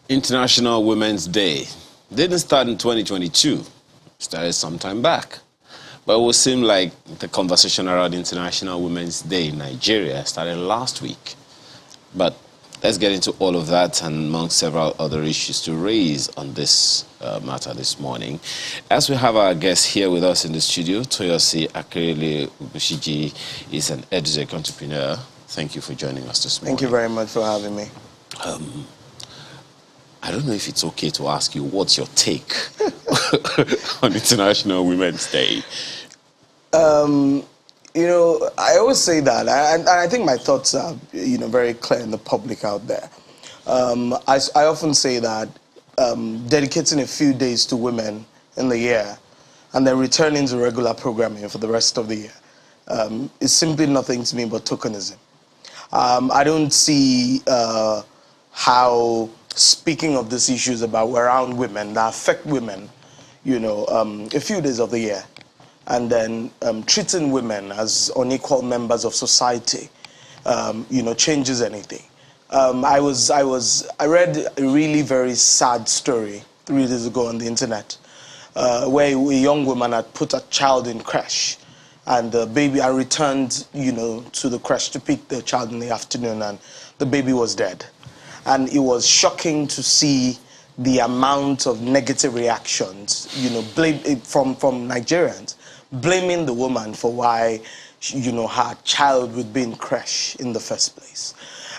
International Women's Day didn't start in 2022. It started some time back. But it would seem like the conversation around International Women's Day in Nigeria started last week. But let's get into all of that and among several other issues to raise on this matter this morning. As we have our guest here with us in the studio, Toyosi Akerele Ubushiji is an edutech entrepreneur. Thank you for joining us this morning. Thank you very much for having me. I don't know if it's okay to ask you, what's your take on International Women's Day? You know, I always say that, and I think my thoughts are, very clear in the public out there. I often say that dedicating a few days to women in the year and then returning to regular programming for the rest of the year is simply nothing to me but tokenism. I don't see how speaking of these issues around women that affect women, a few days of the year, and then treating women as unequal members of society, changes anything. I read a really very sad story 3 days ago on the internet, where a young woman had put a child in creche, and the baby, I returned, to the creche to pick the child in the afternoon, and the baby was dead. And it was shocking to see the amount of negative reactions, from Nigerians, blaming the woman for why, her child would be in creche in the first place.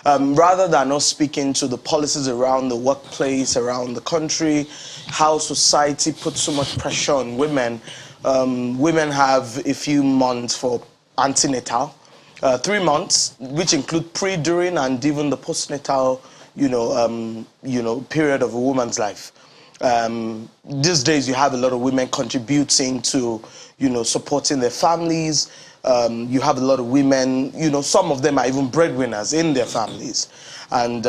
Rather than us speaking to the policies around the workplace, around the country, how society puts so much pressure on women. Women have a few months for antenatal, 3 months, which include pre, during, and even the postnatal period of a woman's life. These days, you have a lot of women contributing to, supporting their families. You have a lot of women, some of them are even breadwinners in their families. And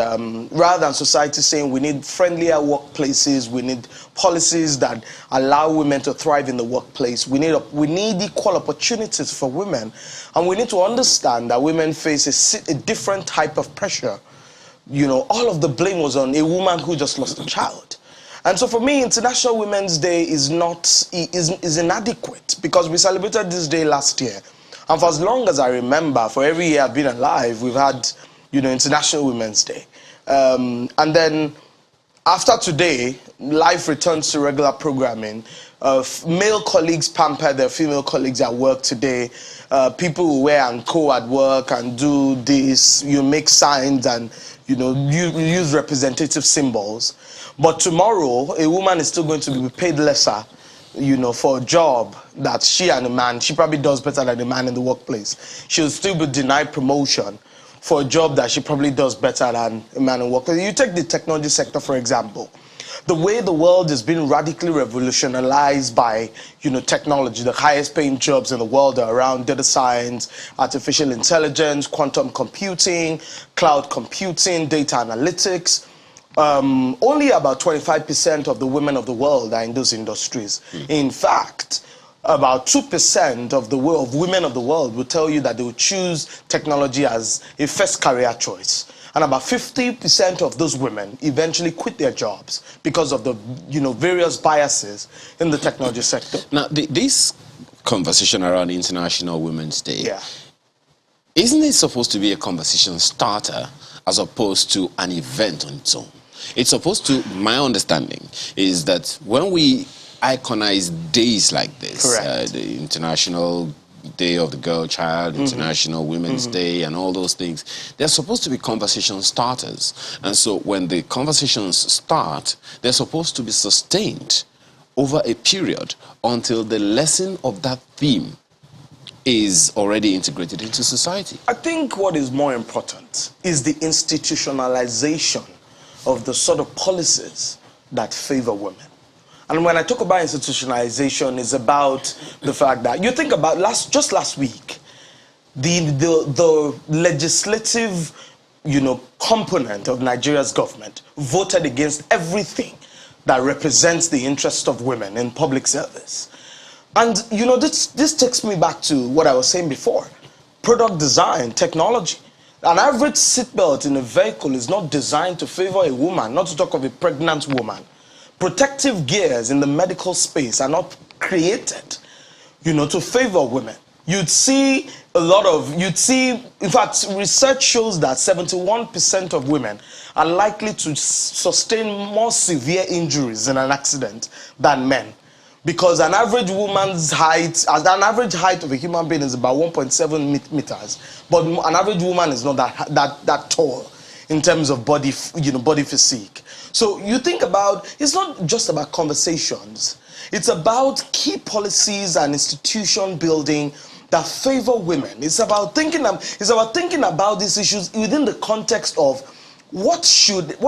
rather than society saying we need friendlier workplaces, we need policies that allow women to thrive in the workplace, we need equal opportunities for women. And we need to understand that women face a different type of pressure. All of the blame was on a woman who just lost a child. And so for me, International Women's Day is inadequate, because we celebrated this day last year. And for as long as I remember, for every year I've been alive, we've had, International Women's Day. And then after today, life returns to regular programming. Male colleagues pamper their female colleagues at work today. People who wear and co at work and do this, make signs and use representative symbols. But tomorrow, a woman is still going to be paid lesser, for a job that she and a man, she probably does better than a man in the workplace. She'll still be denied promotion for a job that she probably does better than a man in the workplace. You take the technology sector, for example. The way the world has been radically revolutionized by, technology, the highest paying jobs in the world are around data science, artificial intelligence, quantum computing, cloud computing, data analytics. Only about 25% of the women of the world are in those industries. In fact, about 2% of women of the world will tell you that they will choose technology as a first career choice. And about 50% of those women eventually quit their jobs because of the, various biases in the technology sector. Now, this conversation around International Women's Day, yeah, isn't it supposed to be a conversation starter as opposed to an event on its own? It's supposed to, my understanding, is that when we iconize days like this, the International Day of the Girl Child, International Women's Day, and all those things, they're supposed to be conversation starters. And so when the conversations start, they're supposed to be sustained over a period until the lesson of that theme is already integrated into society. I think what is more important is the institutionalization of the sort of policies that favor women. And when I talk about institutionalization, it's about the fact that you think about just last week, the legislative, component of Nigeria's government voted against everything that represents the interest of women in public service. And this takes me back to what I was saying before: product design, technology. An average seatbelt in a vehicle is not designed to favor a woman, not to talk of a pregnant woman. Protective gears in the medical space are not created, to favor women. In fact, research shows that 71% of women are likely to sustain more severe injuries in an accident than men. Because an average height of a human being is about 1.7 meters, but an average woman is not that tall in terms of body physique. So you think about, it's not just about conversations. It's about key policies and institution building that favor women. It's about thinking about these issues within the context of what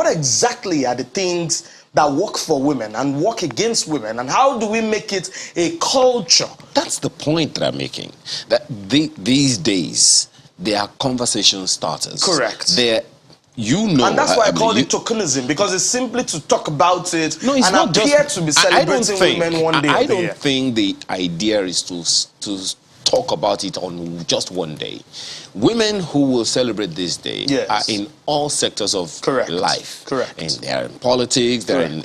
exactly are the things that work for women and work against women, and how do we make it a culture? That's the point that I'm making. That these days, they are conversation starters. Correct. And that's why I call it tokenism, because it's simply to talk about it no, it's and not appear just, to be celebrating women one day. I don't think the idea is to talk about it on just one day. Women who will celebrate this day are in all sectors of life. Correct. And they're in politics, they're in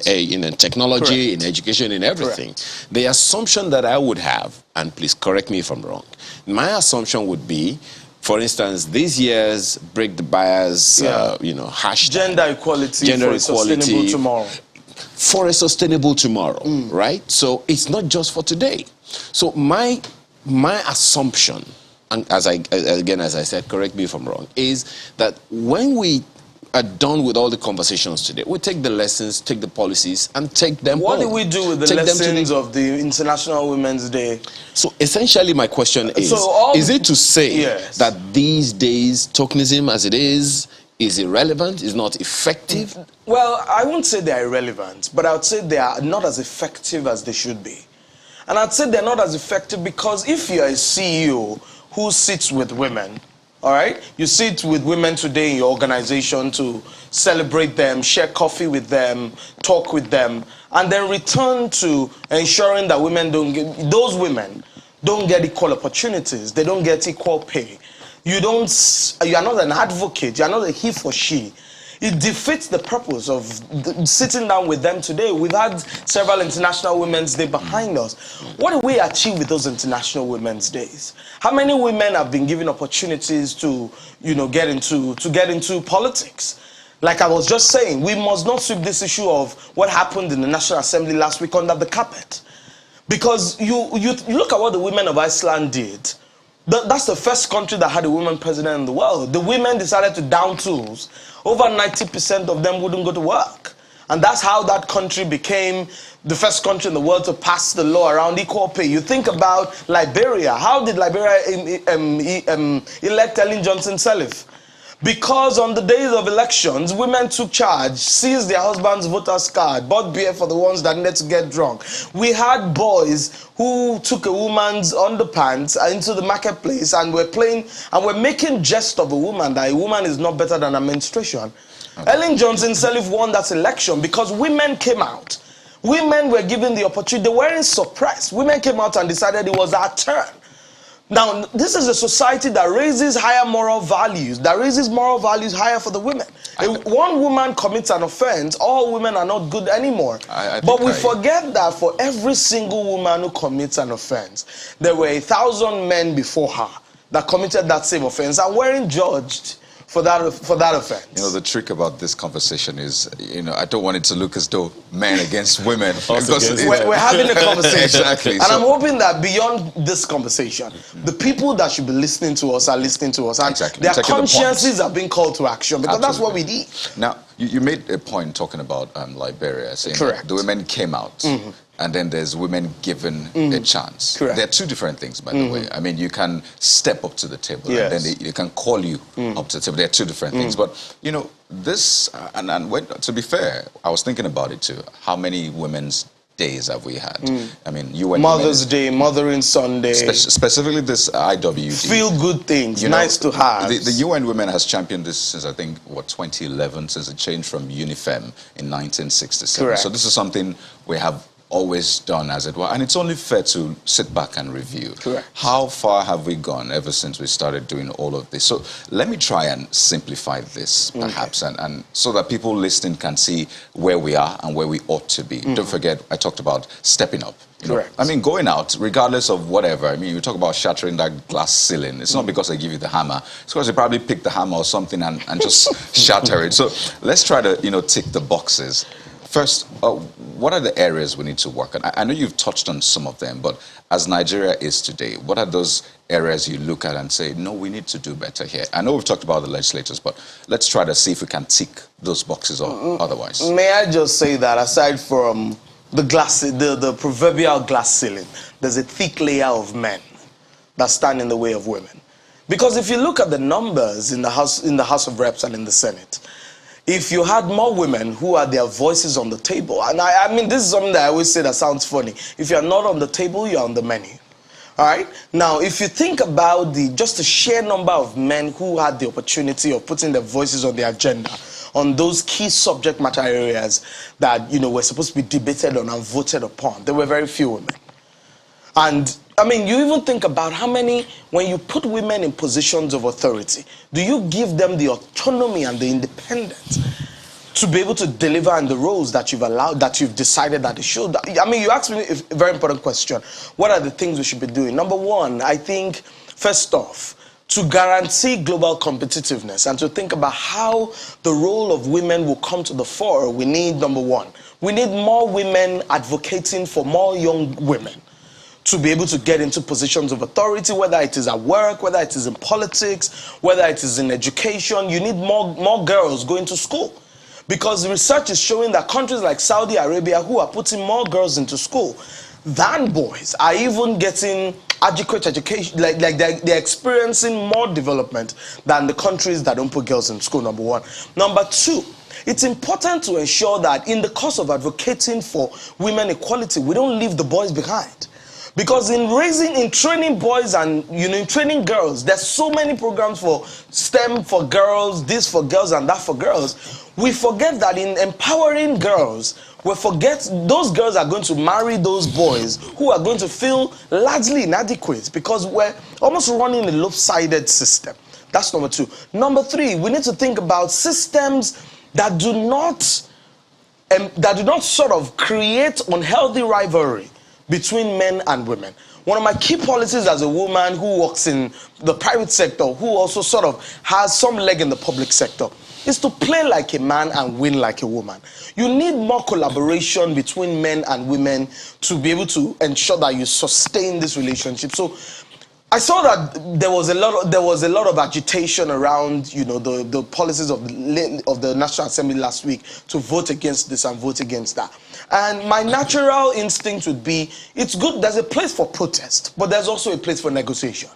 technology, in education, in everything. Correct. The assumption that I would have, and please correct me if I'm wrong, my assumption would be, for instance, this year's Break the Bias, hashtag. Gender equality for a sustainable tomorrow. For a sustainable tomorrow, right? So it's not just for today. So my assumption, and as I said, correct me if I'm wrong, is that when we are done with all the conversations today, we take the lessons, take the policies, and take them What home. do we do with the lessons of the International Women's Day? So essentially my question is, is it to say that these days, tokenism as it is irrelevant, is not effective? Well, I won't say they're irrelevant, but I would say they are not as effective as they should be. And I'd say they're not as effective because if you're a CEO who sits with women, all right, you sit with women today in your organization to celebrate them, share coffee with them, talk with them, and then return to ensuring that those women don't get equal opportunities, they don't get equal pay. You are not an advocate, you're not a he for she. It defeats the purpose of sitting down with them today. We've had several International Women's Day behind us. What do we achieve with those International Women's Days? How many women have been given opportunities to, get into politics? Like I was just saying, we must not sweep this issue of what happened in the National Assembly last week under the carpet. Because you look at what the women of Iceland did. That's the first country that had a woman president in the world. The women decided to down tools. Over 90% of them wouldn't go to work. And that's how that country became the first country in the world to pass the law around equal pay. You think about Liberia. How did Liberia elect Ellen Johnson Sirleaf? Because on the days of elections, women took charge, seized their husband's voter's card, bought beer for the ones that needed to get drunk. We had boys who took a woman's underpants into the marketplace and were making jest of a woman, that a woman is not better than a menstruation. Okay. Ellen Johnson Sirleaf won that election because women came out. Women were given the opportunity. They weren't suppressed. Women came out and decided it was our turn. Now, this is a society that raises higher moral values, that raises moral values higher for the women. If one woman commits an offense, all women are not good anymore. But we forget that for every single woman who commits an offense, there were 1,000 men before her that committed that same offense and weren't judged for that offense. The trick about this conversation is, I don't want it to look as though men against women. We're having a conversation. Exactly. And I'm hoping that beyond this conversation, the people that should be listening to us are listening to us. And their consciences are being called to action, because that's what we need. Now, you made a point talking about Liberia, saying that the women came out. And then there's women given a chance. Correct. There are two different things, by the way. I mean, you can step up to the table, and then they can call you up to the table. There are two different things. But, this, to be fair, I was thinking about it too. How many women's days have we had? I mean, Mother's Day, Mothering Sunday. Specifically this IWD. Feel good things, nice to have. The UN Women has championed this since, I think, 2011, since it changed from UNIFEM in 1967. Correct. So this is something we have always done, as it were, and it's only fair to sit back and review. Correct. How far have we gone ever since we started doing all of this? So let me try and simplify this, perhaps, and so that people listening can see where we are and where we ought to be. Don't forget, I talked about stepping up. Correct. I mean, going out, regardless of whatever. I mean, you talk about shattering that glass ceiling. It's not because they give you the hammer. It's because you probably pick the hammer or something and just shatter it. So let's try to, tick the boxes. First, what are the areas we need to work on? I know you've touched on some of them, but as Nigeria is today, what are those areas you look at and say, no, we need to do better here? I know we've talked about the legislators, but let's try to see if we can tick those boxes or otherwise. May I just say that aside from the proverbial glass ceiling, there's a thick layer of men that stand in the way of women. Because if you look at the numbers in the House of Reps and in the Senate, if you had more women who had their voices on the table, and I mean, this is something that I always say that sounds funny. If you're not on the table, you're on the menu. All right? Now, if you think about just the sheer number of men who had the opportunity of putting their voices on the agenda, on those key subject matter areas that, were supposed to be debated on and voted upon, there were very few women. And, I mean, you even think about how many, when you put women in positions of authority, do you give them the autonomy and the independence to be able to deliver on the roles that you've decided that they should? I mean, you asked me a very important question. What are the things we should be doing? Number one, I think, first off, to guarantee global competitiveness and to think about how the role of women will come to the fore, we need, number one, we need more women advocating for more young women to be able to get into positions of authority, whether it is at work, whether it is in politics, whether it is in education. You need more girls going to school. Because research is showing that countries like Saudi Arabia, who are putting more girls into school than boys, are even getting adequate education, like they're experiencing more development than the countries that don't put girls in school, number one. Number two, it's important to ensure that in the course of advocating for women equality, we don't leave the boys behind. Because in training boys and in training girls, there's so many programs for STEM for girls, this for girls and that for girls. We forget that in empowering girls, we forget those girls are going to marry those boys who are going to feel largely inadequate because we're almost running a lopsided system. That's number two. Number three, we need to think about systems that do not sort of create unhealthy rivalry between men and women. One of my key policies as a woman who works in the private sector, who also sort of has some leg in the public sector, is to play like a man and win like a woman. You need more collaboration between men and women to be able to ensure that you sustain this relationship. So I saw that there was a lot of agitation around, the policies of the National Assembly last week to vote against this and vote against that. And my natural instinct would be, it's good, there's a place for protest, but there's also a place for negotiation.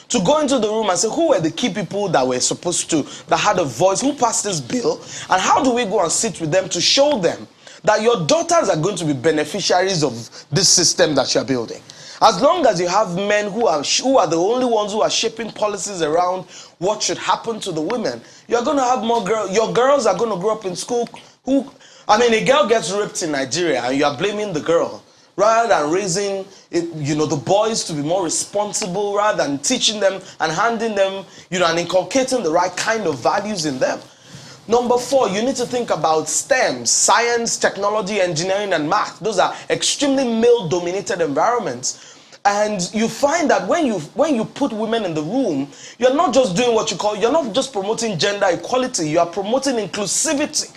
To go into the room and say, who were the key people that were supposed to, that had a voice, who passed this bill, and how do we go and sit with them to show them that your daughters are going to be beneficiaries of this system that you're building. As long as you have men who are the only ones who are shaping policies around what should happen to the women, you're going to have more girls. Your girls are going to grow up in school a girl gets raped in Nigeria and you are blaming the girl rather than raising the boys to be more responsible, rather than teaching them and handing them, and inculcating the right kind of values in them. Number four, you need to think about STEM, science, technology, engineering, and math. Those are extremely male-dominated environments. And you find that when you put women in the room, you're not just doing you're not just promoting gender equality, you are promoting inclusivity.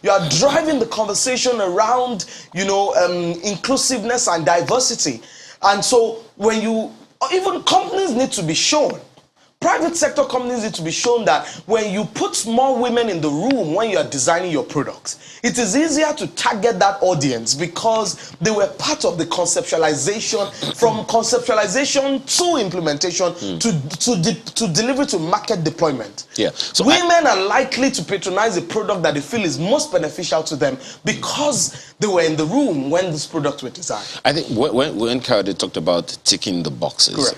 You are driving the conversation around, inclusiveness and diversity. And so even companies need to be shown. Private sector companies need to be shown that when you put more women in the room when you are designing your products, it is easier to target that audience because they were part of the conceptualization, from conceptualization to implementation to delivery to market deployment. Yeah. So women are likely to patronize a product that they feel is most beneficial to them because they were in the room when this product was designed. I think when Kayode talked about ticking the boxes,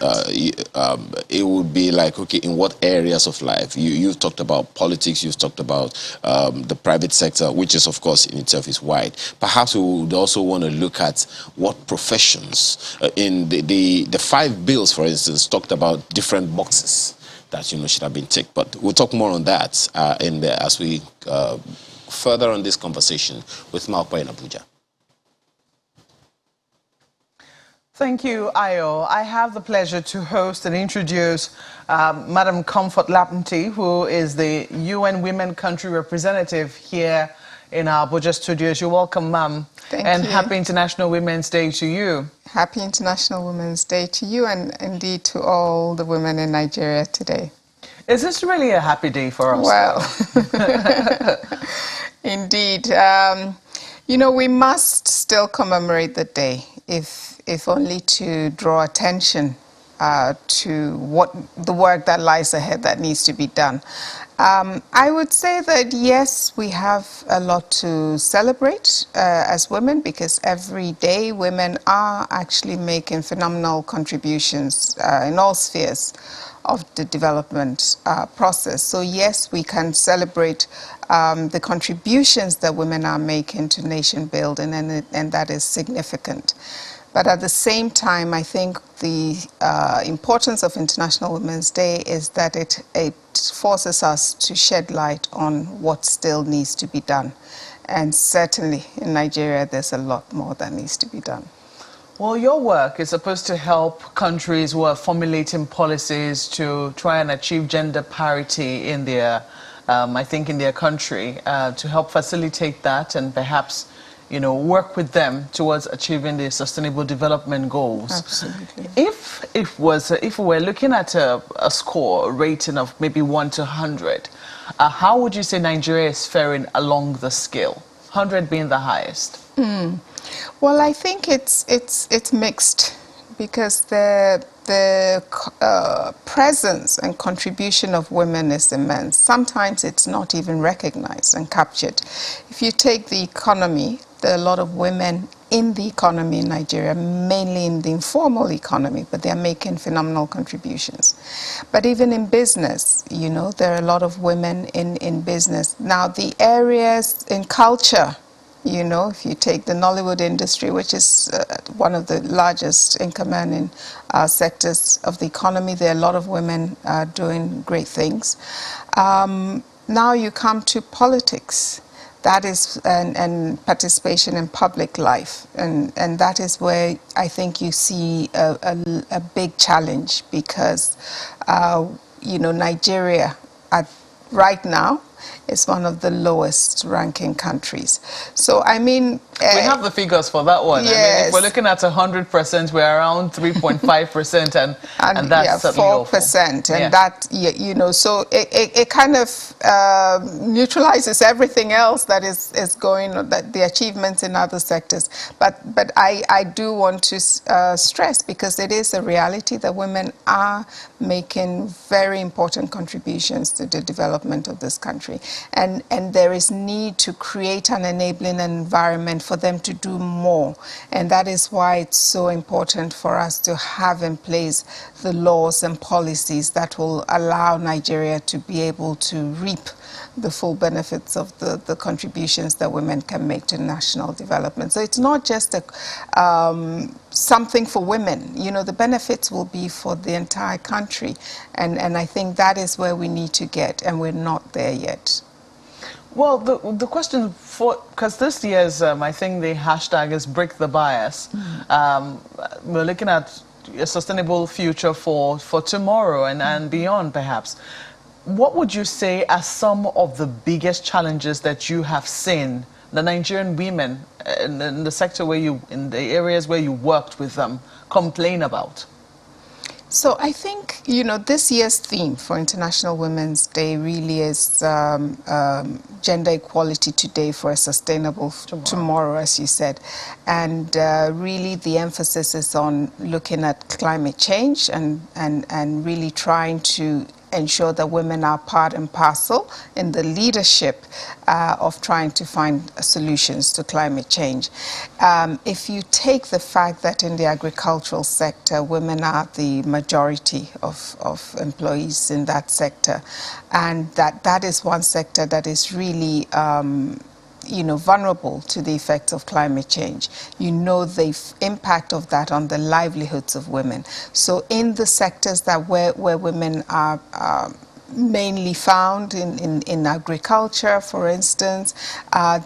it would be like like, okay, in what areas of life? You've talked about politics, you've talked about the private sector, which is, of course, in itself is wide. Perhaps we would also want to look at what professions. In the 5 bills, for instance, talked about different boxes that, should have been ticked. But we'll talk more on that as we further on this conversation with Malpa in Abuja. Thank you, Ayo. I have the pleasure to host and introduce Madam Comfort Lapnti, who is the UN Women Country Representative here in our Abuja studios. You're welcome, ma'am. Thank and you. Happy International Women's Day to you. Happy International Women's Day to you and indeed to all the women in Nigeria today. Is this really a happy day for us? Well, indeed. We must still commemorate the day, if only to draw attention to what the work that lies ahead that needs to be done. I would say that, yes, we have a lot to celebrate as women, because every day women are actually making phenomenal contributions in all spheres of the development process. So yes, we can celebrate the contributions that women are making to nation building, and that is significant. But at the same time, I think the importance of International Women's Day is that it forces us to shed light on what still needs to be done. And certainly in Nigeria, there's a lot more that needs to be done. Well, your work is supposed to help countries who are formulating policies to try and achieve gender parity in their, I think, in their country, to help facilitate that and perhaps, work with them towards achieving the Sustainable Development Goals. Absolutely. If we were looking at a score, a rating of maybe 1 to 100, how would you say Nigeria is faring along the scale? 100 being the highest. Well, I think it's mixed, because the presence and contribution of women is immense. Sometimes it's not even recognized and captured. If you take the economy, there are a lot of women in the economy in Nigeria, mainly in the informal economy, but they're making phenomenal contributions. But even in business, there are a lot of women in business. Now, the areas in culture, if you take the Nollywood industry, which is one of the largest income earning sectors of the economy, there are a lot of women doing great things. Now you come to politics. That is, and participation in public life. And that is where I think you see a big challenge, because, Nigeria right now is one of the lowest ranking countries. So, I mean... we have the figures for that one. Yes. I mean, if we're looking at 100%, we're around 3.5%, and that's 4%. And that, so it kind of neutralizes everything else that is going on, that the achievements in other sectors. But I do want to stress, because it is a reality that women are making very important contributions to the development of this country. And there is need to create an enabling environment for them to do more. And that is why it's so important for us to have in place the laws and policies that will allow Nigeria to be able to reap the full benefits of the contributions that women can make to national development. So it's not just something for women. The benefits will be for the entire country. And I think that is where we need to get, and we're not there yet. Well, the question because this year's, I think the hashtag is Break the Bias. We're looking at a sustainable future for tomorrow and beyond, perhaps. What would you say are some of the biggest challenges that you have seen the Nigerian women in the sector in the areas where you worked with them complain about? So I think, this year's theme for International Women's Day really is gender equality today for a sustainable tomorrow, as you said. And really the emphasis is on looking at climate change and really trying to ensure that women are part and parcel in the leadership of trying to find solutions to climate change. If you take the fact that in the agricultural sector, women are the majority of employees in that sector, and that is one sector that is really vulnerable to the effects of climate change. You know the impact of that on the livelihoods of women. So in the sectors that where women are mainly found in agriculture, for instance,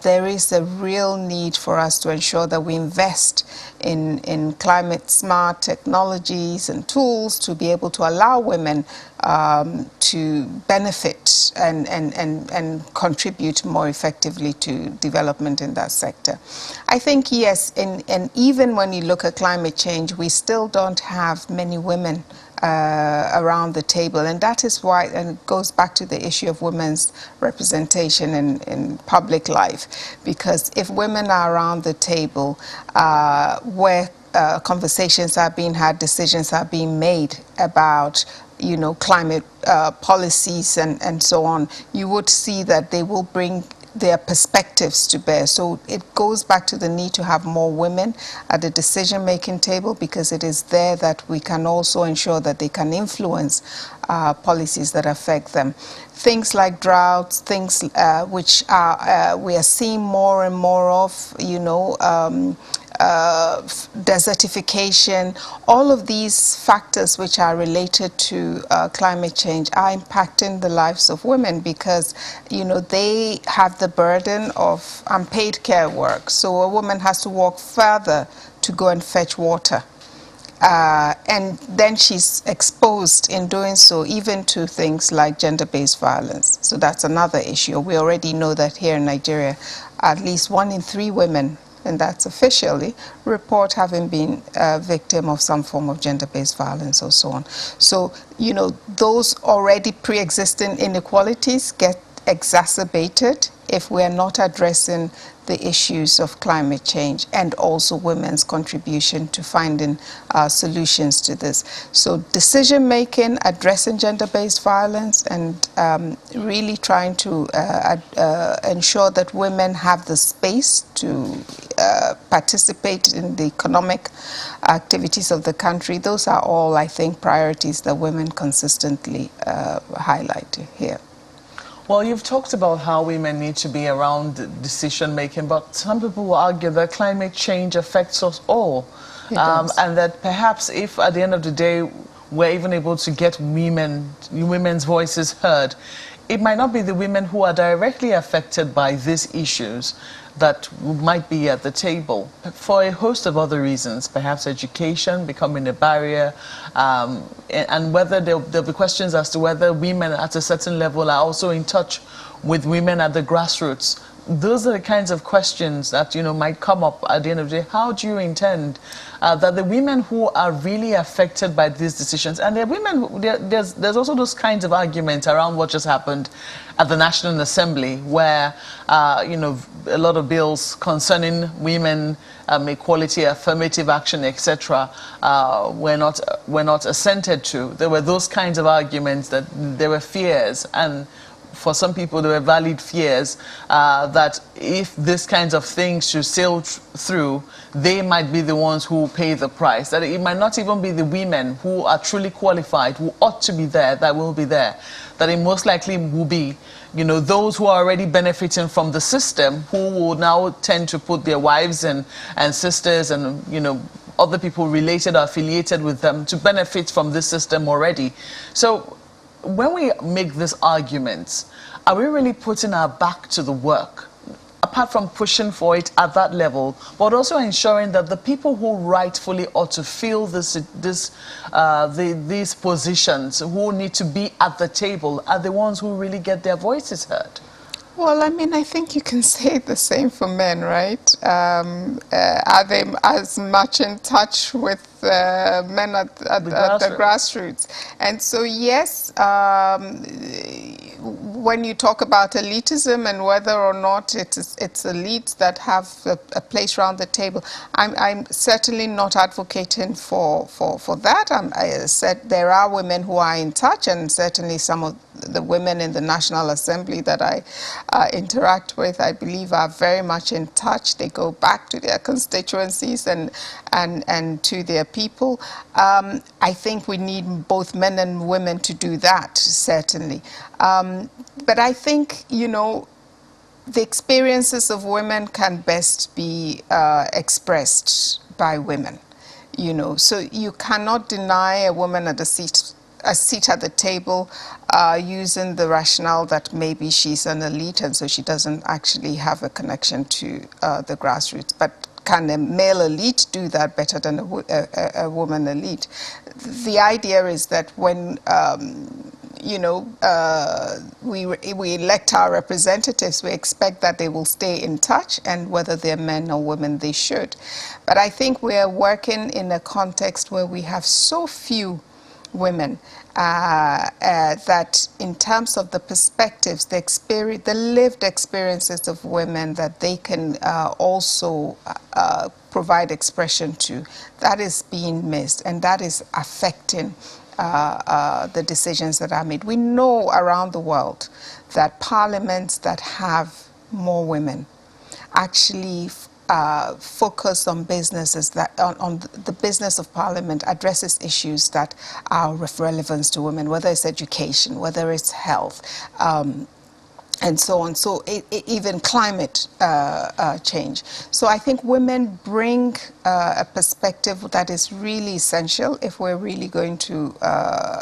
there is a real need for us to ensure that we invest in climate smart technologies and tools to be able to allow women to benefit and contribute more effectively to development in that sector. I think, yes, and even when you look at climate change, we still don't have many women around the table, and that is why, and it goes back to the issue of women's representation in public life, because if women are around the table where conversations are being had, decisions are being made about climate policies and so on, you would see that they will bring their perspectives to bear. So it goes back to the need to have more women at the decision-making table, because it is there that we can also ensure that they can influence policies that affect them. Things like droughts, things which are we are seeing more and more of, desertification, all of these factors which are related to climate change are impacting the lives of women, because they have the burden of unpaid care work. So a woman has to walk further to go and fetch water. And then she's exposed in doing so even to things like gender-based violence. So that's another issue. We already know that here in Nigeria, at least 1 in 3 women, and that's officially, report having been a victim of some form of gender-based violence or so on. So, those already pre-existing inequalities get exacerbated if we are not addressing the issues of climate change and also women's contribution to finding solutions to this. So decision-making, addressing gender-based violence, and really trying to ensure that women have the space to participate in the economic activities of the country. Those are all, I think, priorities that women consistently highlight here. Well, you've talked about how women need to be around decision-making, but some people will argue that climate change affects us all. And that perhaps if at the end of the day we're even able to get women's voices heard, it might not be the women who are directly affected by these issues that might be at the table for a host of other reasons, perhaps education becoming a barrier, and whether there'll be questions as to whether women at a certain level are also in touch with women at the grassroots. Those are the kinds of questions that might come up at the end of the day. How do you intend that the women who are really affected by these decisions, and there are women, there's also those kinds of arguments around what just happened at the National Assembly, where a lot of bills concerning women, equality, affirmative action, etc., were not assented to. There were those kinds of arguments that there were fears, and for some people there were valid fears that if these kinds of things should sail through, they might be the ones who pay the price. That it might not even be the women who are truly qualified, who ought to be there, that will be there. That it most likely will be those who are already benefiting from the system, who will now tend to put their wives and sisters and other people related or affiliated with them to benefit from this system already. So when we make these arguments, are we really putting our back to the work, apart from pushing for it at that level, but also ensuring that the people who rightfully ought to fill these positions, who need to be at the table, are the ones who really get their voices heard? Well, I think you can say the same for men, right? Are they as much in touch with men at the grassroots? And so, yes, when you talk about elitism and whether or not it's elites that have a place around the table, I'm certainly not advocating for that. I said there are women who are in touch, and certainly some of the women in the National Assembly that I interact with, I believe, are very much in touch. They go back to their constituencies and to their people. I think we need both men and women to do that, certainly. But I think, you know, the experiences of women can best be expressed by women, you know. So you cannot deny a woman a seat at the table using the rationale that maybe she's an elite and so she doesn't actually have a connection to the grassroots. But can a male elite do that better than a woman elite? The idea is that when you know, we elect our representatives, we expect that they will stay in touch, and whether they're men or women, they should. But I think we're working in a context where we have so few women that in terms of the perspectives, the experience, the lived experiences of women that they can also provide expression to, that is being missed, and that is affecting the decisions that are made. We know around the world that parliaments that have more women actually focus on businesses that on the business of parliament addresses issues that are of relevance to women, whether it's education, whether it's health, and so on. So even climate change. So I think women bring a perspective that is really essential if we're really going to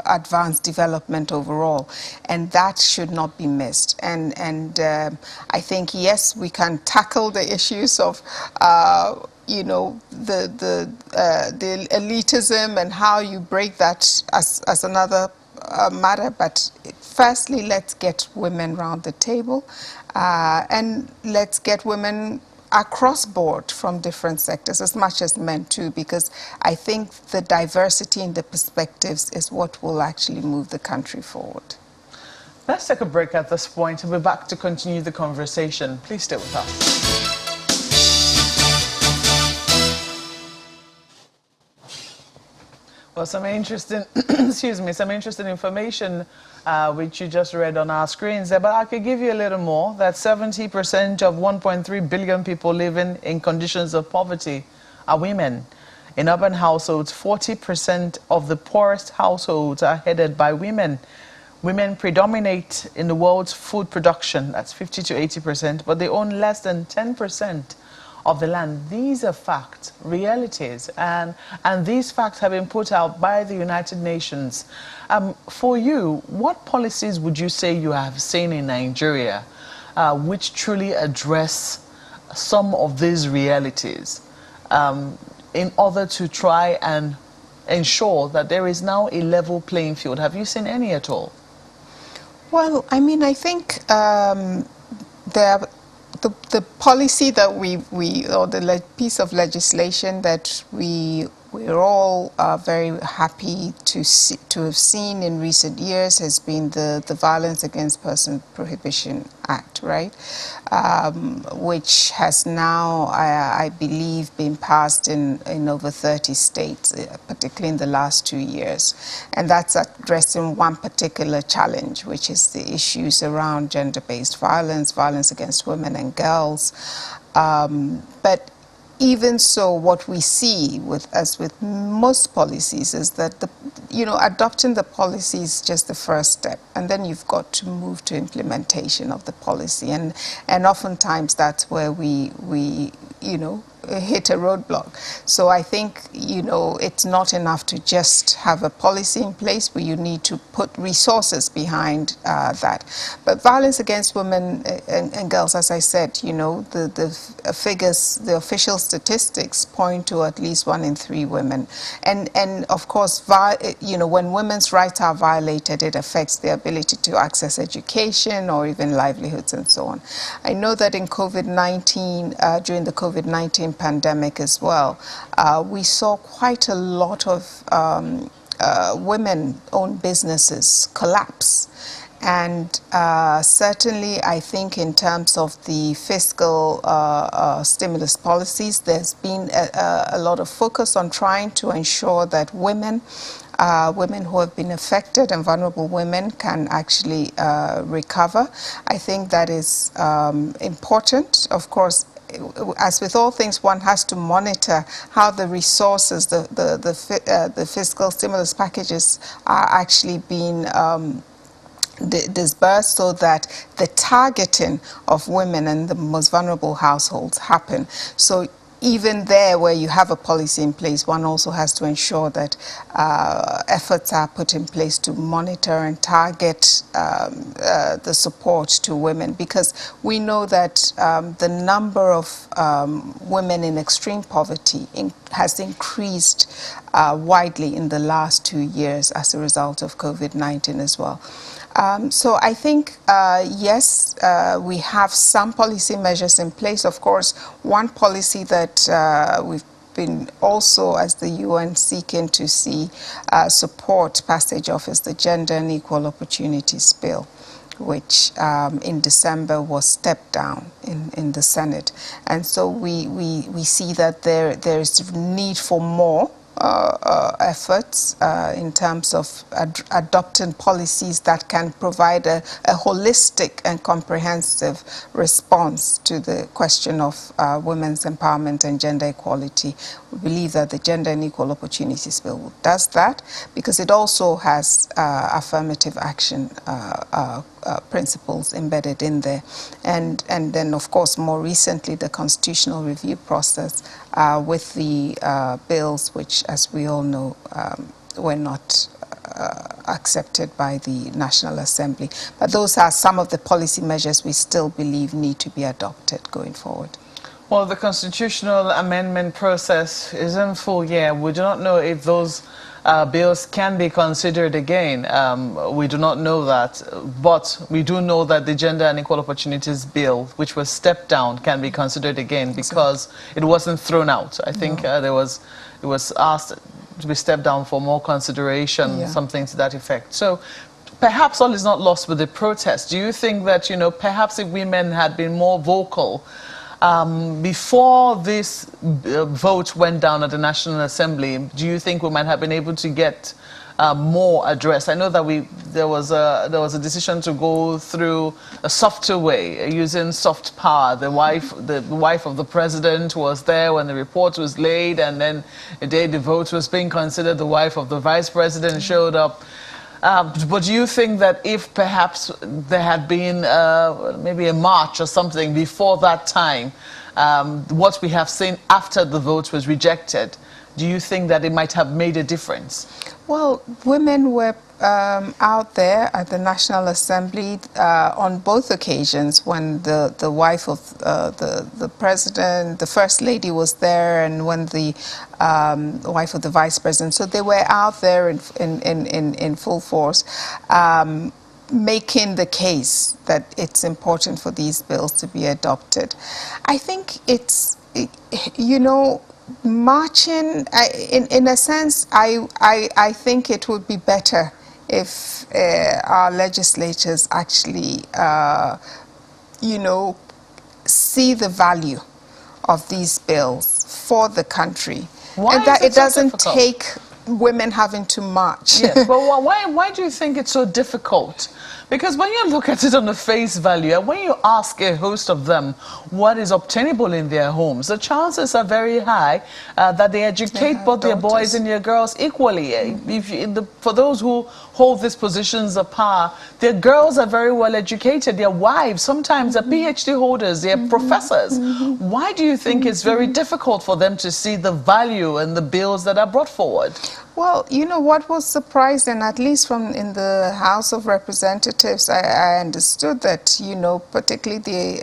advance development overall, and that should not be missed. And I think, yes, we can tackle the issues of you know, the elitism and how you break that as another matter, but firstly, let's get women round the table, and let's get women across board from different sectors, as much as men too, because I think the diversity in the perspectives is what will actually move the country forward. Let's take a break at this point and we're back to continue the conversation. Please stay with us. Well, some interesting, excuse me, some interesting information which you just read on our screens there, but I could give you a little more. That 70% of 1.3 billion people living in conditions of poverty are women. In urban households, 40% of the poorest households are headed by women. Women predominate in the world's food production, that's 50 to 80%, but they own less than 10% of the land. These are facts, realities, and these facts have been put out by the United Nations. For you, what policies would you say you have seen in Nigeria which truly address some of these realities in order to try and ensure that there is now a level playing field? Have you seen any at all? Well, I mean, I think the policy that or the piece of legislation that we're all very happy to have seen in recent years has been the Violence Against Persons Prohibition Act, right? Which has now, I believe, been passed in over 30 states, particularly in the last 2 years. And that's addressing one particular challenge, which is the issues around gender-based violence, violence against women and girls. But even so, what we see as with most policies is that adopting the policy is just the first step, and then you've got to move to implementation of the policy, and oftentimes that's where we hit a roadblock. So I think it's not enough to just have a policy in place, but you need to put resources behind that. But violence against women and girls, as I said, the figures, the official statistics point to at least 1 in 3 women, and of course, when women's rights are violated, it affects their ability to access education or even livelihoods and so on. I know that in COVID-19, during the COVID-19 pandemic as well, we saw quite a lot of women-owned businesses collapse. And certainly, I think in terms of the fiscal stimulus policies, there's been a lot of focus on trying to ensure that women who have been affected and vulnerable women can actually recover. I think that is important. Of course, as with all things, one has to monitor how the resources, the fiscal stimulus packages are actually being dispersed so that the targeting of women and the most vulnerable households happen. So even there where you have a policy in place, one also has to ensure that efforts are put in place to monitor and target the support to women, because we know that the number of women in extreme poverty has increased widely in the last 2 years as a result of COVID-19 as well. So I think, yes, we have some policy measures in place. Of course, one policy that we've been also, as the UN, seeking to see support passage of is the Gender and Equal Opportunities Bill, which in December was stepped down in the Senate. And so we see that there is need for more efforts in terms of adopting policies that can provide a holistic and comprehensive response to the question of women's empowerment and gender equality. We believe that the Gender and Equal Opportunities Bill does that, because it also has affirmative action principles embedded in there. And then, of course, more recently, the constitutional review process with the bills, which, as we all know, were not accepted by the National Assembly. But those are some of the policy measures we still believe need to be adopted going forward. Well, the constitutional amendment process is in full gear. We do not know if those bills can be considered again. We do not know that, but we do know that the Gender and Equal Opportunities Bill, which was stepped down, can be considered again because it wasn't thrown out. I think it was asked to be stepped down for more consideration, something to that effect. So perhaps all is not lost with the protest. Do you think that, perhaps if women had been more vocal before this vote went down at the National Assembly, do you think we might have been able to get more addressed? I know that there was a decision to go through a softer way, using soft power. The wife of the president was there when the report was laid, and then the day the vote was being considered, the wife of the vice president showed up. But do you think that if perhaps there had been maybe a march or something before that time, what we have seen after the vote was rejected, do you think that it might have made a difference? Well, women were out there at the National Assembly on both occasions, when the wife of the president, the first lady, was there, and when the wife of the vice president. So they were out there in full force, making the case that it's important for these bills to be adopted. I think it's, marching, in a sense, I think it would be better if our legislators actually, see the value of these bills for the country. Why and that is it it doesn't so take women having to march. Yes, but why do you think it's so difficult? Because when you look at it on the face value, and when you ask a host of them what is obtainable in their homes, the chances are very high that they educate both their boys and their girls equally. For those who hold these positions of power, their girls are very well educated. Their wives sometimes are PhD holders, they're professors. Why do you think it's very difficult for them to see the value in the bills that are brought forward? Well, what was surprising, at least in the House of Representatives, I understood that, particularly the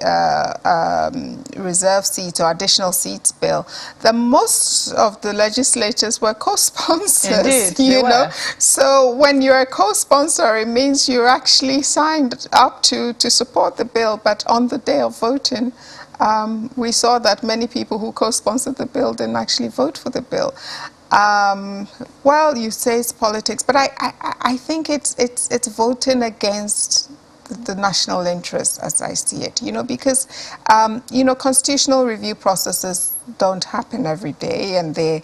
reserve seat or additional seats bill, that most of the legislators were co-sponsors. Indeed, they were. So when you're a co-sponsor, it means you're actually signed up to support the bill, but on the day of voting, we saw that many people who co-sponsored the bill didn't actually vote for the bill. Well, you say it's politics, but I think it's voting against the national interest as I see it, because, constitutional review processes don't happen every day, and they're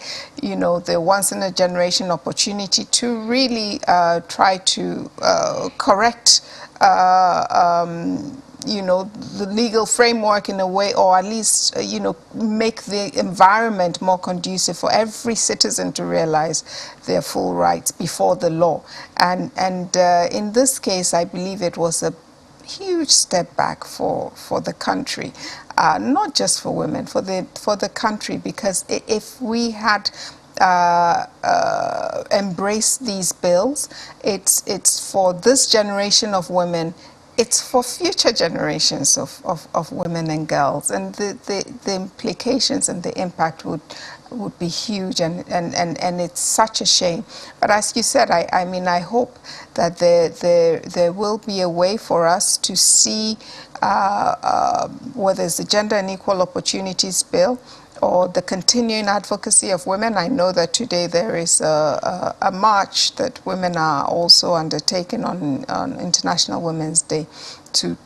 once in a generation opportunity to really try to correct the legal framework in a way, or at least, make the environment more conducive for every citizen to realize their full rights before the law. And in this case, I believe it was a huge step back for the country, not just for women, for the country, because if we had embraced these bills, it's for this generation of women. It's for future generations of women and girls, and the implications and the impact would be huge, and it's such a shame. But as you said, I mean, I hope that there will be a way for us to see whether it's the Gender and Equal Opportunities Bill or the continuing advocacy of women. I know that today there is a march that women are also undertaking on International Women's Day to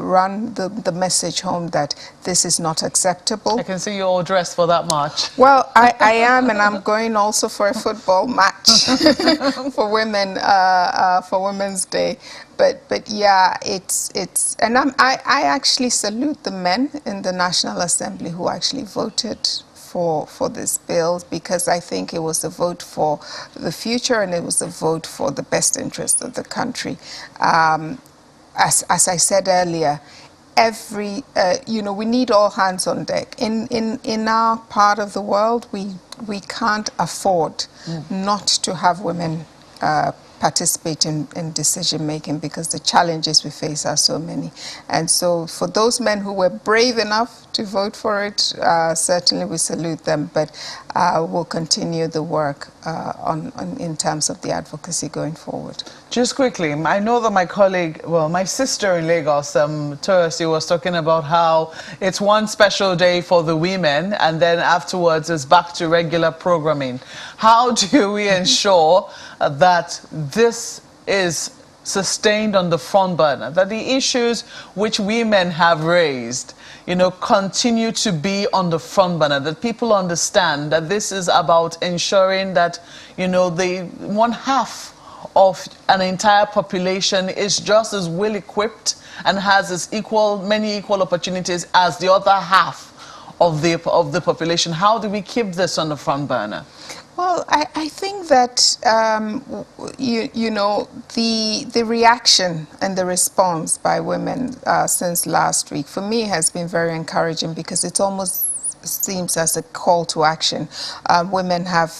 run the message home that this is not acceptable. I can see you all dressed for that march. Well, I am, and I'm going also for a football match for women for Women's Day. But yeah, it's and I actually salute the men in the National Assembly who actually voted for this bill, because I think it was a vote for the future, and it was a vote for the best interest of the country. As I said earlier, we need all hands on deck. In our part of the world, we can't afford not to have women participate in decision making, because the challenges we face are so many. And so for those men who were brave enough to vote for it, certainly we salute them, but we'll continue the work in terms of the advocacy going forward. Just quickly, I know that my colleague, my sister in Lagos, Toyosi, was talking about how it's one special day for the women, and then afterwards it's back to regular programming. How do we ensure that this is sustained on the front burner, that the issues which women have raised, continue to be on the front burner, that people understand that this is about ensuring that, the one half of an entire population is just as well equipped and has as many equal opportunities as the other half of the population? How do we keep this on the front burner? Well, I think that, the reaction and the response by women since last week, for me, has been very encouraging, because it almost seems as a call to action. Women have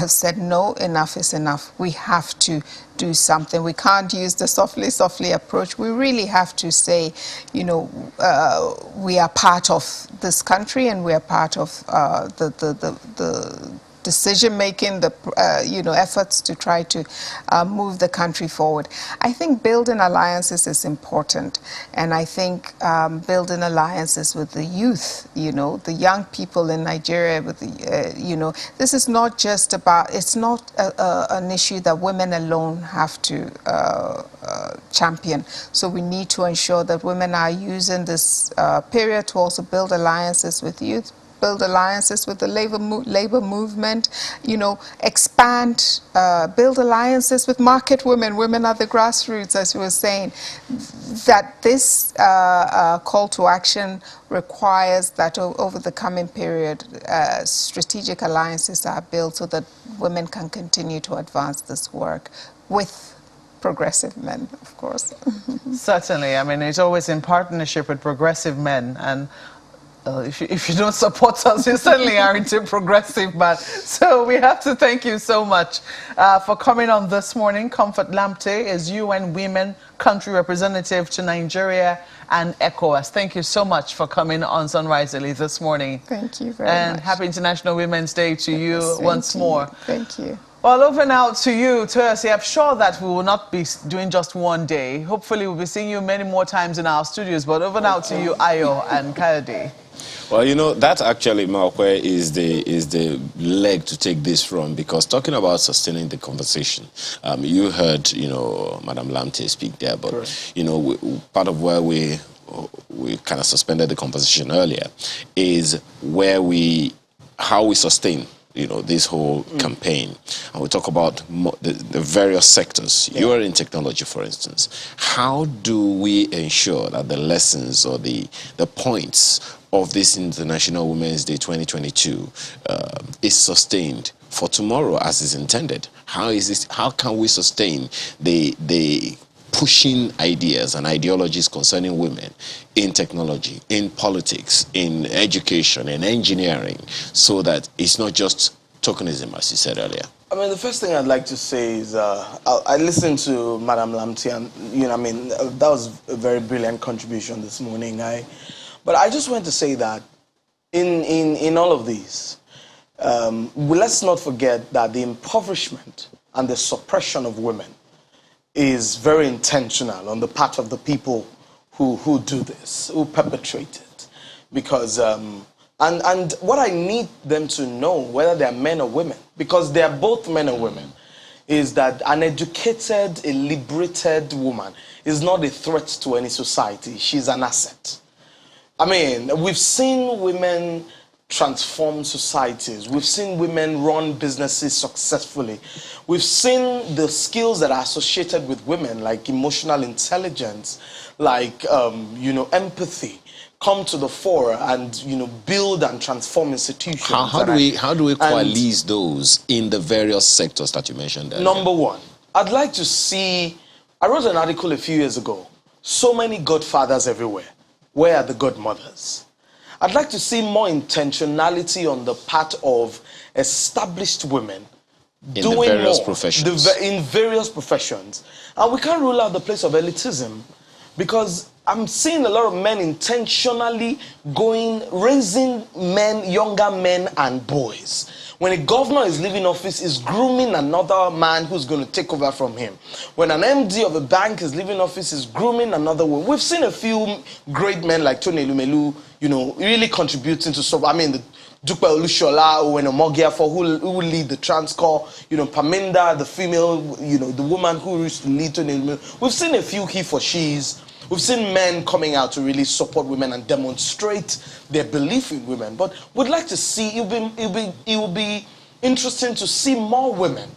said, no, enough is enough. We have to do something. We can't use the softly approach. We really have to say, we are part of this country, and we are part of the decision-making, the efforts to try to move the country forward. I think building alliances is important, and I think building alliances with the youth, the young people in Nigeria, with the, this is not just about, it's not an issue that women alone have to champion. So we need to ensure that women are using this period to also build alliances with youth, build alliances with the labor movement, expand, build alliances with market women at the grassroots, as you were saying. That this call to action requires that over the coming period, strategic alliances are built so that women can continue to advance this work with progressive men, of course. Certainly. I mean, it's always in partnership with progressive men, and if you don't support us, you certainly aren't a progressive man. So we have to thank you so much for coming on this morning. Comfort Lamptey is UN Women Country Representative to Nigeria and ECOWAS. Thank you so much for coming on Sunrise Early this morning. Thank you very much. And happy International Women's Day to you once more. Thank you. Well, over now to you, Toyosi. I'm sure that we will not be doing just one day. Hopefully, we'll be seeing you many more times in our studios. But over now to you, Ayo and Kayode. Well, you know, that actually, Malkwe, is the leg to take this from, because talking about sustaining the conversation, you heard, you know, Madam Lamte speak there, but, correct, you know, part of where we kind of suspended the conversation earlier is how we sustain, you know, this whole campaign. And we talk about the various sectors. Yeah. You are in technology, for instance. How do we ensure that the lessons or the points of this International Women's Day 2022 is sustained for tomorrow as is intended? How can we sustain the pushing ideas and ideologies concerning women in technology, in politics, in education, in engineering, so that it's not just tokenism, as you said earlier? I mean, the first thing I'd like to say is I listened to Madam Lamte, and, you know, I mean, that was a very brilliant contribution this morning. But I just want to say that in all of these, let's not forget that the impoverishment and the suppression of women is very intentional on the part of the people who do this, who perpetrate it. Because, and what I need them to know, whether they're men or women, because they're both men and women, is that an educated, a liberated woman is not a threat to any society. She's an asset. I mean, we've seen women transform societies. We've seen women run businesses successfully. We've seen the skills that are associated with women, like emotional intelligence, like, you know, empathy, come to the fore and, you know, build and transform institutions. How do we coalesce those in the various sectors that you mentioned earlier? Number one, I'd like to see, I wrote an article a few years ago, so many godfathers everywhere. Where are the godmothers? I'd like to see more intentionality on the part of established women in doing the various more professions. In various professions. And we can't rule out the place of elitism, because I'm seeing a lot of men intentionally raising men, younger men and boys. When a governor is leaving office, is grooming another man who's going to take over from him. When an MD of a bank is leaving office, is grooming another one. We've seen a few great men like Tony Elumelu, you know, really contributing to stuff. I mean, the Dupe Olushola, Owen Omogiafo, who will lead the Transcorp, you know, Paminda, the female, you know, the woman who used to lead Tony Elumelu. We've seen a few he for she's. We've seen men coming out to really support women and demonstrate their belief in women. But we'd like to see, it will be interesting to see more women,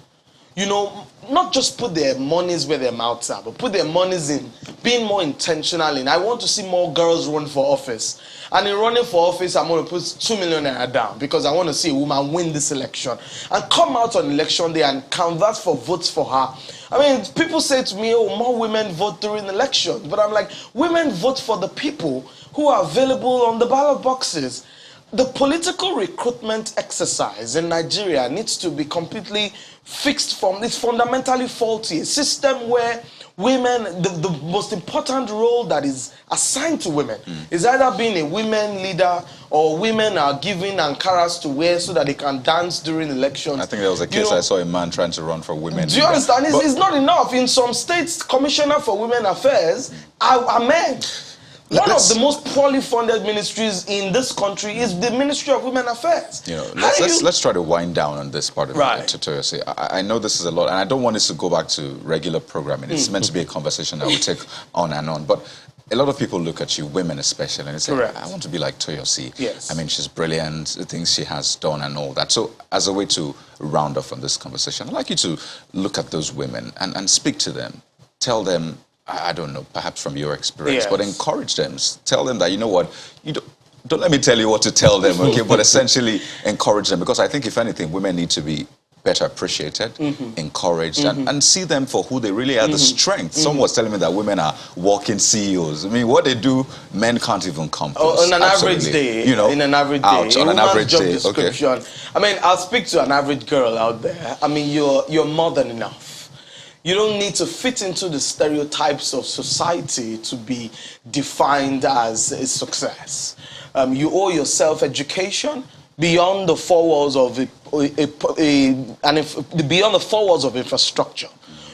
you know, not just put their monies where their mouths are, but put their monies in being more intentional in. I want to see more girls run for office. And in running for office, I'm going to put 2 million naira down, because I want to see a woman win this election and come out on election day and canvass for votes for her. I mean, people say to me, oh, more women vote during elections. But I'm like, women vote for the people who are available on the ballot boxes. The political recruitment exercise in Nigeria needs to be completely fixed from, it's fundamentally faulty. A system where women, the most important role that is assigned to women is either being a women leader, or women are given Ankaras to wear so that they can dance during elections. I think there was a case, I saw a man trying to run for women. Do you understand? It's not enough. In some states, Commissioner for Women Affairs are men. One of the most poorly funded ministries in this country is the Ministry of Women Affairs. You know, let's try to wind down on this part of it, Toyosi. I know this is a lot, and I don't want this to go back to regular programming. It's meant to be a conversation that we take on and on. But a lot of people look at you, women especially, and say, I want to be like Toyosi. Yes. I mean, she's brilliant, the things she has done and all that. So as a way to round off on this conversation, I'd like you to look at those women and speak to them. Tell them, I don't know, perhaps from your experience, but encourage them. Tell them that, you know what, you don't let me tell you what to tell them, okay, but essentially encourage them, because I think, if anything, women need to be better appreciated, encouraged, and see them for who they really are, the strength. Someone was telling me that women are walking CEOs. I mean, what they do, men can't even come close. On an average day, you know, in an average day, on an average job description. Okay. I mean, I'll speak to an average girl out there. I mean, you're more than enough. You don't need to fit into the stereotypes of society to be defined as a success. You owe yourself education beyond the four walls of beyond the 4 walls of infrastructure.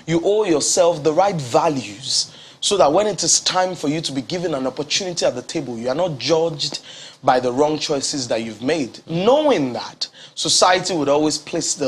You owe yourself the right values so that when it is time for you to be given an opportunity at the table, you are not judged by the wrong choices that you've made. Knowing that society would always place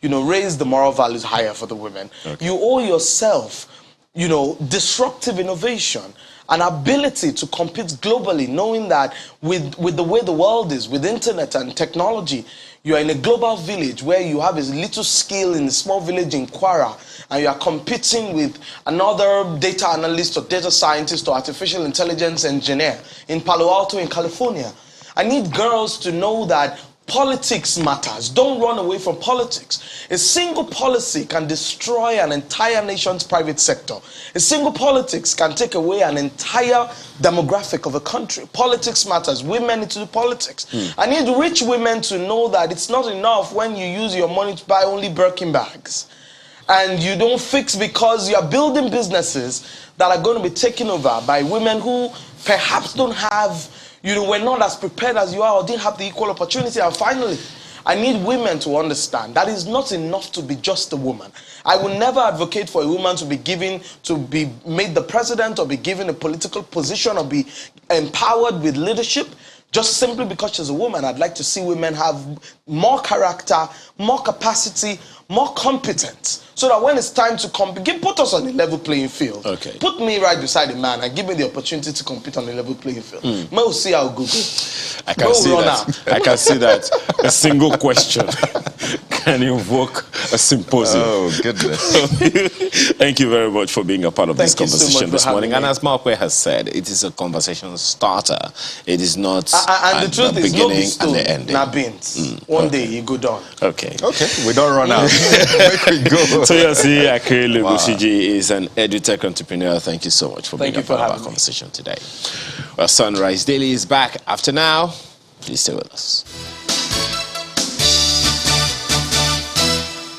raise the moral values higher for the women. Okay. You owe yourself, disruptive innovation, an ability to compete globally, knowing that with the way the world is, with internet and technology, you are in a global village where you have a little skill in a small village in Kwara, and you are competing with another data analyst or data scientist or artificial intelligence engineer in Palo Alto in California. I need girls to know that politics matters. Don't run away from politics. A single policy can destroy an entire nation's private sector. A single politics can take away an entire demographic of a country. Politics matters. Women need to do politics. I need rich women to know that it's not enough when you use your money to buy only Birkin bags. And you don't fix because you're building businesses that are going to be taken over by women who perhaps don't have, were not as prepared as you are or didn't have the equal opportunity. And finally, I need women to understand that it's not enough to be just a woman. I will never advocate for a woman to be made the president or be given a political position or be empowered with leadership just simply because she's a woman. I'd like to see women have more character, more capacity, more competence, so that when it's time to compete, put us on a level playing field. Okay. Put me right beside a man and give me the opportunity to compete on a level playing field. We'll see how good. I can see that. I can see that. A single question can invoke a symposium. Oh, goodness. Thank you very much for being a part of this conversation this morning. And as Malkwe has said, it is a conversation starter. It is not the beginning and the ending. One day you go down. Okay. We don't run out. Make we go. Toyosi Akere-Legushiji is an edutech entrepreneur. Thank you so much for being a part of our conversation today. Well, Sunrise Daily is back after now. Please stay with us.